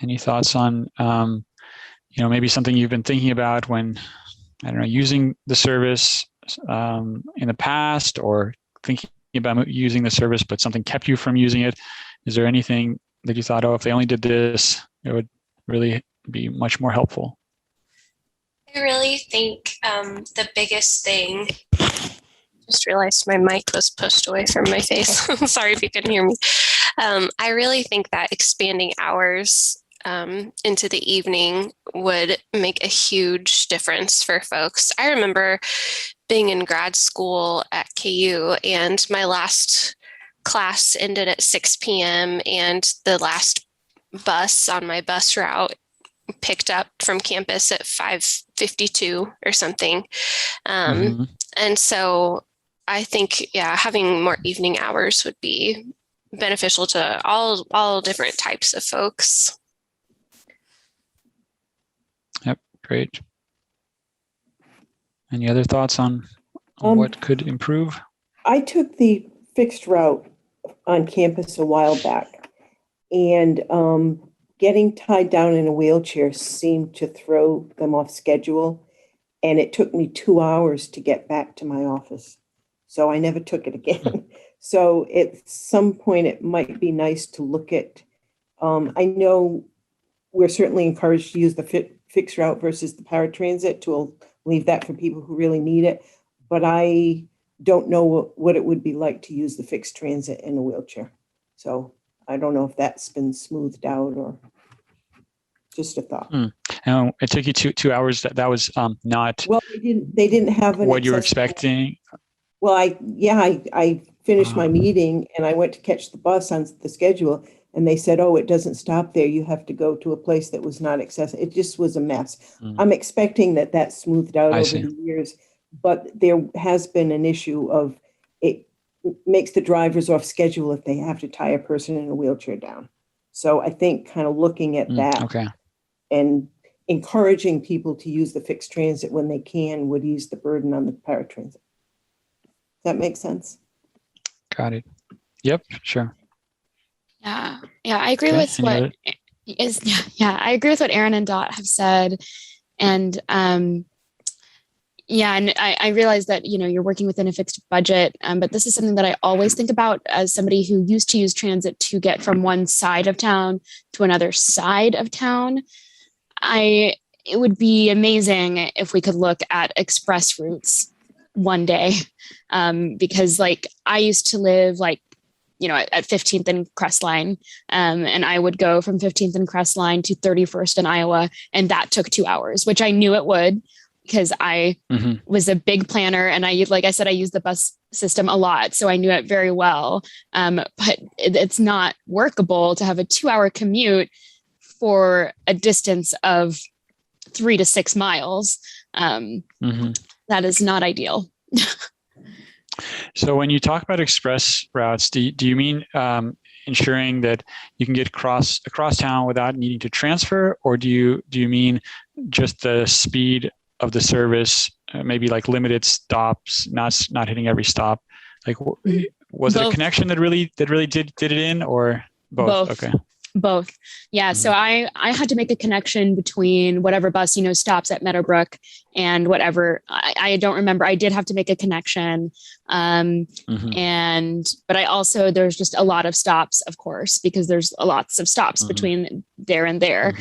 Any thoughts on, maybe something you've been thinking about when, using the service in the past, or thinking about using the service, but something kept you from using it? Is there anything that you thought, if they only did this, it would really be much more helpful? I really think the biggest thing, just realized my mic was pushed away from my face. Sorry if you couldn't hear me. I really think that expanding hours into the evening would make a huge difference for folks. I remember being in grad school at KU, and my last class ended at 6 p.m. and the last bus on my bus route picked up from campus at 5:52 or something. And so I think, having more evening hours would be beneficial to all different types of folks. Yep, great. Any other thoughts on what could improve? I took the fixed route on campus a while back, and getting tied down in a wheelchair seemed to throw them off schedule. and it took me 2 hours to get back to my office. So I never took it again. So at some point, it might be nice to look at, I know we're certainly encouraged to use the fixed route versus the paratransit. To leave that for people who really need it. But I don't know what it would be like to use the fixed transit in a wheelchair. So I don't know if that's been smoothed out or just a thought. It took you two hours. That was not. Well, they didn't have what you were expecting. Well, I finished my meeting and I went to catch the bus on the schedule, and they said, "Oh, it doesn't stop there. You have to go to a place that was not accessible." It just was a mess. I'm expecting that smoothed out over the years, but there has been an issue of it makes the drivers off schedule if they have to tie a person in a wheelchair down. So I think kind of looking at that and encouraging people to use the fixed transit when they can would ease the burden on the paratransit. That makes sense. Got it. Yep, sure. Yeah, I agree with what is. Yeah, I agree with what Aaron and Dot have said, and and I realize that you're working within a fixed budget, but this is something that I always think about as somebody who used to use transit to get from one side of town to another side of town. It would be amazing if we could look at express routes one day, because I used to live at 15th and Crestline, and I would go from 15th and Crestline to 31st in Iowa, and that took 2 hours, which I knew it would because I was a big planner, and like I said, I used the bus system a lot, so I knew it very well. But it's not workable to have a 2-hour commute for a distance of 3 to 6 miles. That is not ideal. So when you talk about express routes, do you mean ensuring that you can get across town without needing to transfer, or do you mean just the speed of the service, maybe like limited stops, not hitting every stop? Like, was it a connection that really did it in, or both? Okay. Both. Yeah. So I had to make a connection between whatever bus, stops at Meadowbrook and whatever. I don't remember. I did have to make a connection. But I also, there's just a lot of stops, of course, because there's lots of stops between there and there.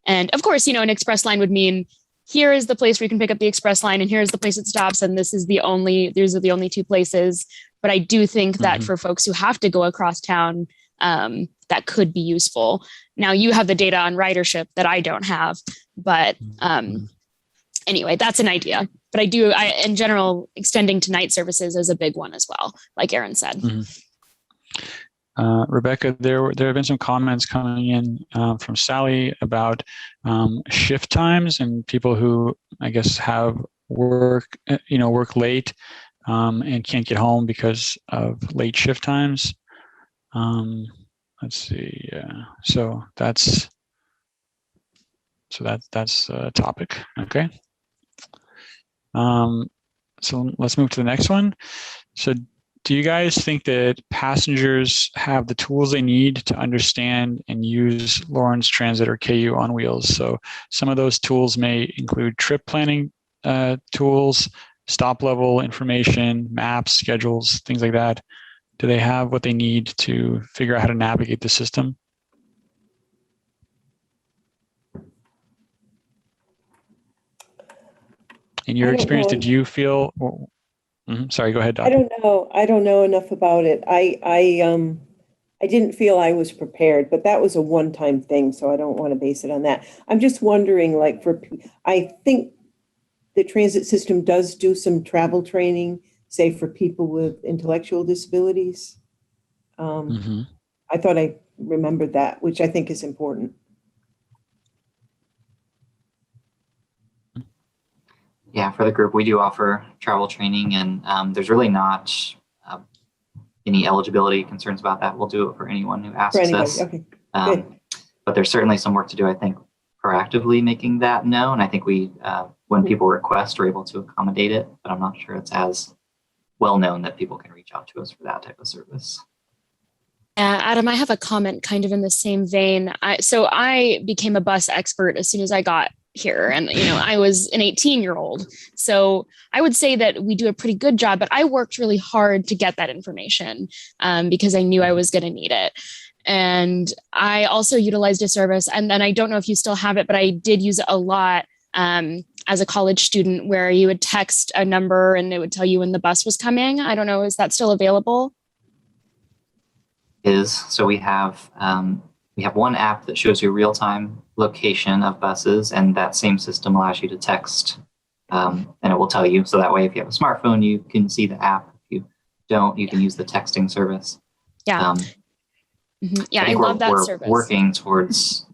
And of course, an express line would mean here is the place where you can pick up the express line, and here's the place it stops. And these are the only 2 places. But I do think that for folks who have to go across town, that could be useful. Now you have the data on ridership that I don't have, but anyway, that's an idea. But in general, extending to night services is a big one as well, like Aaron said. Rebecca, there have been some comments coming in from Sally about shift times and people who, I guess, have work late and can't get home because of late shift times. Let's see. So that's a topic. Okay. So let's move to the next one. So do you guys think that passengers have the tools they need to understand and use Lawrence Transit or KU on wheels? So some of those tools may include trip planning tools, stop level information, maps, schedules, things like that. Do they have what they need to figure out how to navigate the system? In your experience, did you feel? Sorry, go ahead, Doc. I don't know enough about it. I didn't feel I was prepared, but that was a one-time thing, so I don't want to base it on that. I'm just wondering, I think the transit system does do some travel training, say for people with intellectual disabilities. I thought I remembered that, which I think is important. Yeah, for the group, we do offer travel training, and there's really not any eligibility concerns about that. We'll do it for anyone who asks us. Okay. But there's certainly some work to do, I think, proactively making that known. I think we, when people request, are able to accommodate it, but I'm not sure it's as well known that people can reach out to us for that type of service. Adam, I have a comment kind of in the same vein. So I became a bus expert as soon as I got here. And, I was an 18-year-old. So I would say that we do a pretty good job, but I worked really hard to get that information because I knew I was going to need it. And I also utilized a service, and then I don't know if you still have it, but I did use it a lot as a college student, where you would text a number and it would tell you when the bus was coming. I don't know, is that still available? So we have one app that shows you real-time location of buses, and that same system allows you to text, and it will tell you. So that way, if you have a smartphone, you can see the app. If you don't, you can use the texting service. Yeah. Yeah, I love that service. We're working towards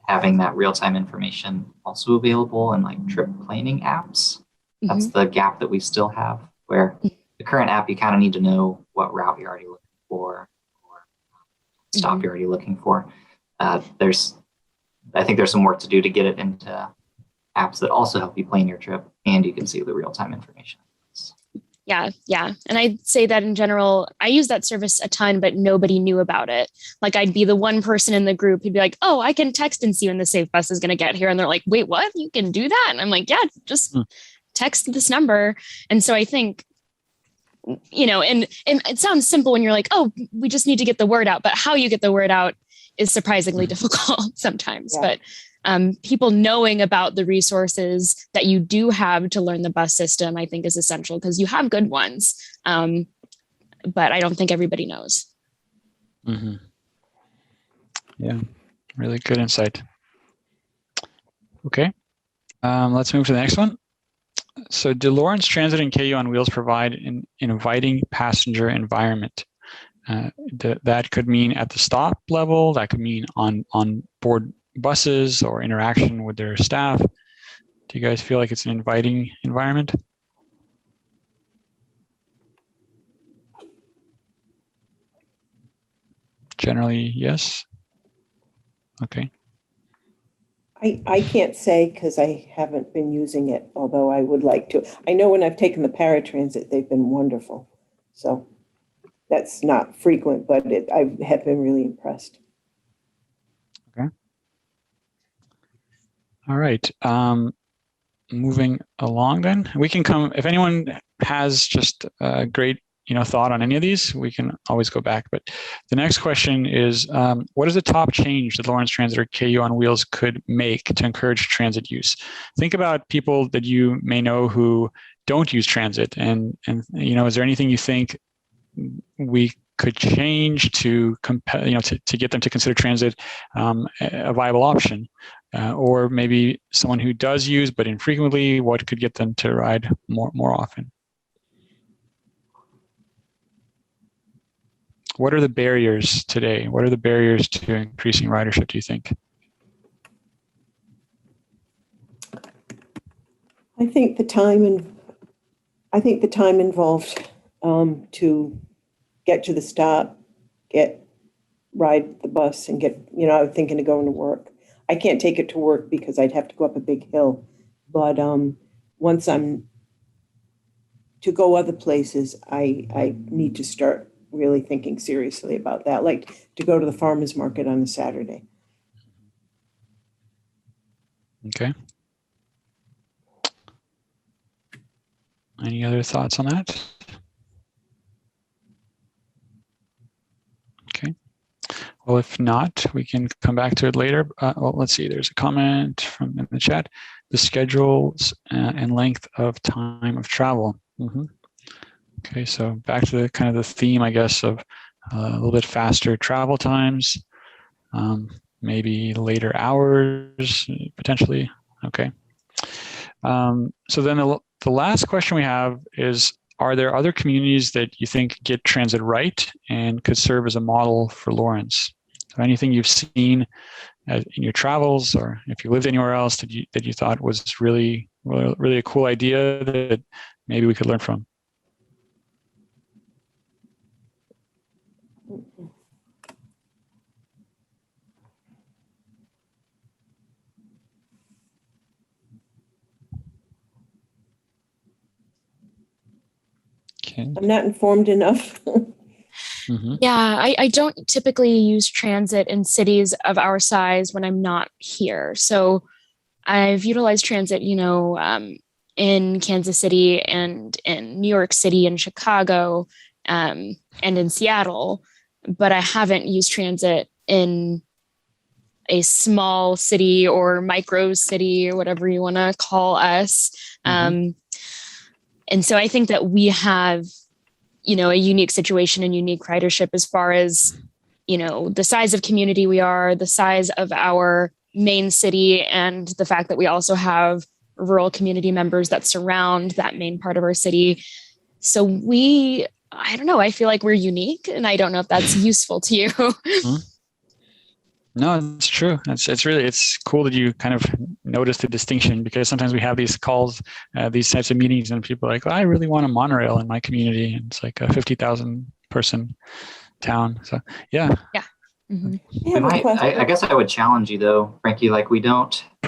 having that real-time information also available in like trip planning apps. That's the gap that we still have, where the current app, you kind of need to know what route you're already looking for or stop you're already looking for. I think there's some work to do to get it into apps that also help you plan your trip, and you can see the real-time information. Yeah. And I'd say that in general, I use that service a ton, but nobody knew about it. Like, I'd be the one person in the group who'd be like, oh, I can text and see when the safe bus is going to get here. And they're like, wait, what? You can do that? And I'm like, yeah, just text this number. And so I think, and it sounds simple when you're like, oh, we just need to get the word out. But how you get the word out is surprisingly difficult sometimes. Yeah. But people knowing about the resources that you do have to learn the bus system, I think, is essential, because you have good ones. But I don't think everybody knows. Yeah, really good insight. Okay, let's move to the next one. So do Lawrence Transit and KU on Wheels provide an inviting passenger environment? That could mean at the stop level, that could mean on board buses or interaction with their staff. Do you guys feel like it's an inviting environment? Generally, yes. Okay. I can't say because I haven't been using it, although I would like to. I know when I've taken the Paratransit, they've been wonderful. So that's not frequent, but I have been really impressed. Okay. All right. Moving along then, we can come, if anyone has just a great thought on any of these, we can always go back. But the next question is, what is the top change that Lawrence Transit or KU on Wheels could make to encourage transit use? Think about people that you may know who don't use transit, and is there anything you think we could change to compel, to get them to consider transit a viable option, or maybe someone who does use but infrequently, what could get them to ride more often? What are the barriers today? What are the barriers to increasing ridership, do you think? I think the time involved to get to the stop, ride the bus, and get, I was thinking of going to work. I can't take it to work because I'd have to go up a big hill. But once I'm to go other places, I need to start really thinking seriously about that, like to go to the farmer's market on a Saturday. Okay. Any other thoughts on that? Okay. Well, if not, we can come back to it later. Well, let's see. There's a comment in the chat. The schedules and length of time of travel. Okay, so back to the kind of the theme, I guess, of a little bit faster travel times, maybe later hours, potentially. Okay. So then the last question we have is, are there other communities that you think get transit right and could serve as a model for Lawrence? So anything you've seen in your travels, or if you lived anywhere else that you thought was really a cool idea that maybe we could learn from? Okay. I'm not informed enough. Yeah, I don't typically use transit in cities of our size when I'm not here. So I've utilized transit, in Kansas City and in New York City and Chicago, and in Seattle, but I haven't used transit in a small city or micro city or whatever you want to call us. And so I think that we have, a unique situation and unique ridership as far as, the size of community we are, the size of our main city, and the fact that we also have rural community members that surround that main part of our city. So I don't know, I feel like we're unique, and I don't know if that's useful to you. No, it's true. It's cool that you kind of notice the distinction, because sometimes we have these calls, these types of meetings, and people are like, I really want a monorail in my community. And it's like a 50,000 person town. So yeah. Yeah. I guess I would challenge you though, Frankie, like we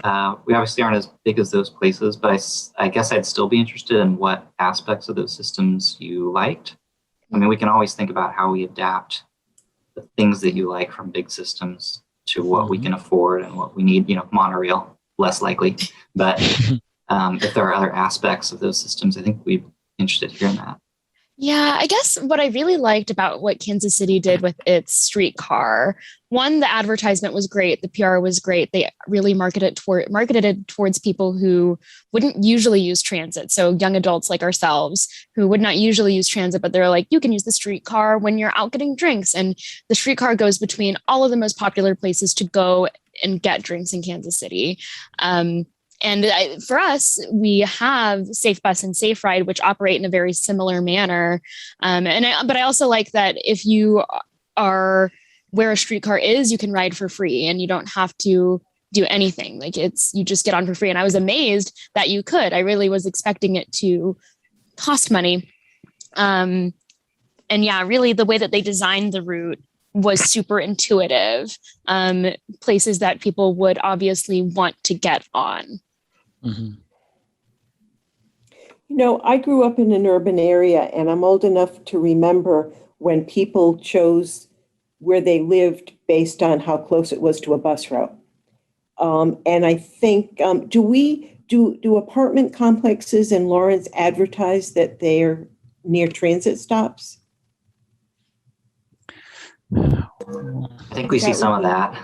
obviously aren't as big as those places, but I guess I'd still be interested in what aspects of those systems you liked. I mean, we can always think about how we adapt the things that you like from big systems to what we can afford and what we need, monorail, less likely. But if there are other aspects of those systems, I think we'd be interested in hearing that. Yeah, I guess what I really liked about what Kansas City did with its streetcar, one, the advertisement was great. The PR was great. They really marketed it towards people who wouldn't usually use transit. So young adults like ourselves who would not usually use transit, but they're like, you can use the streetcar when you're out getting drinks. And the streetcar goes between all of the most popular places to go and get drinks in Kansas City. And for us, we have Safe Bus and Safe Ride, which operate in a very similar manner. But I also like that if you are where a streetcar is, you can ride for free and you don't have to do anything. Like you just get on for free. And I was amazed that you could. I really was expecting it to cost money. And yeah, really the way that they designed the route was super intuitive. Places that people would obviously want to get on. I grew up in an urban area, and I'm old enough to remember when people chose where they lived based on how close it was to a bus route. And I think, do apartment complexes in Lawrence advertise that they're near transit stops? I think we see some of that.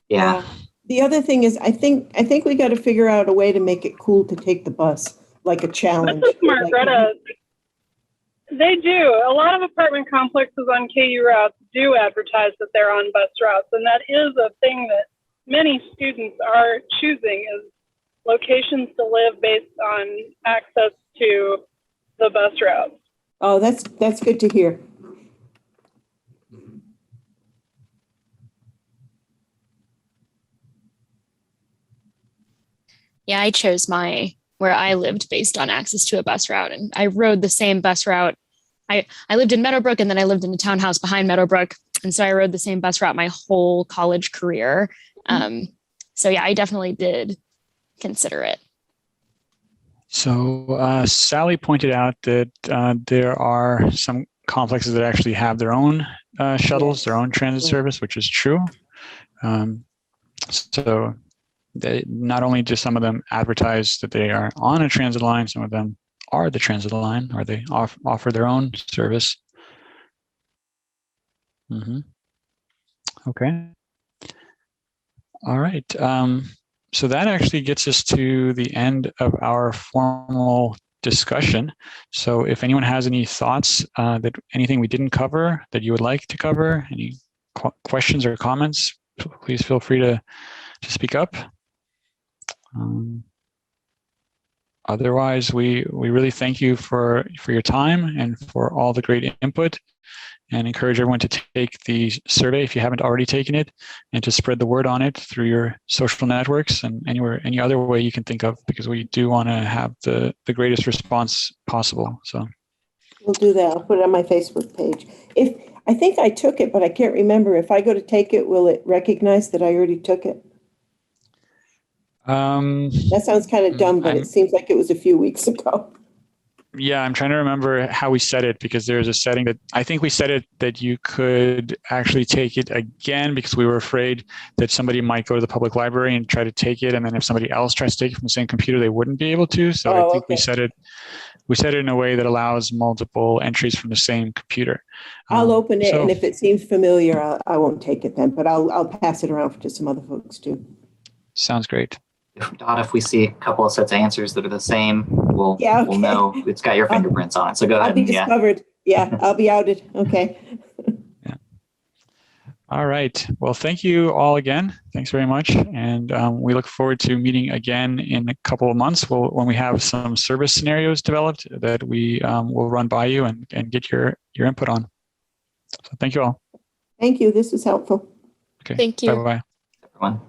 Yeah. The other thing is, I think we got to figure out a way to make it cool to take the bus, like a challenge. This is Margreta. They do. A lot of apartment complexes on KU routes do advertise that they're on bus routes, and that is a thing that many students are choosing, is locations to live based on access to the bus routes. Oh, that's good to hear. Yeah, I chose where I lived based on access to a bus route. And I rode the same bus route. I lived in Meadowbrook, and then I lived in a townhouse behind Meadowbrook. And so I rode the same bus route my whole college career. So yeah, I definitely did consider it. So Sally pointed out that there are some complexes that actually have their own shuttles, their own transit service, which is true. So not only do some of them advertise that they are on a transit line, some of them are the transit line, or they offer their own service. Okay. All right. So that actually gets us to the end of our formal discussion. So if anyone has any thoughts, that anything we didn't cover that you would like to cover, any questions or comments, please feel free to speak up. Otherwise, we really thank you for your time and for all the great input, and encourage everyone to take the survey if you haven't already taken it, and to spread the word on it through your social networks and any other way you can think of, because we do want to have the greatest response possible. So we'll do that. I'll put it on my Facebook page. I think I took it, but I can't remember. If I go to take it, will it recognize that I already took it? That sounds kind of dumb, but it seems like it was a few weeks ago. Yeah, I'm trying to remember how we set it, because there's a setting that I think we set it that you could actually take it again, because we were afraid that somebody might go to the public library and try to take it, and then if somebody else tries to take it from the same computer, they wouldn't be able to. So I think okay. we set it in a way that allows multiple entries from the same computer. I'll open it, and if it seems familiar, I won't take it then, but I'll pass it around to some other folks too. Sounds great. If we see a couple of sets of answers that are the same, we'll know it's got your fingerprints on it. So go ahead. I'll be discovered. Yeah, I'll be outed. Okay. Yeah. All right. Well, thank you all again. Thanks very much. And we look forward to meeting again in a couple of months when we have some service scenarios developed that we will run by you and get your input on. So thank you all. Thank you. This was helpful. Okay. Thank you. Bye-bye. Everyone.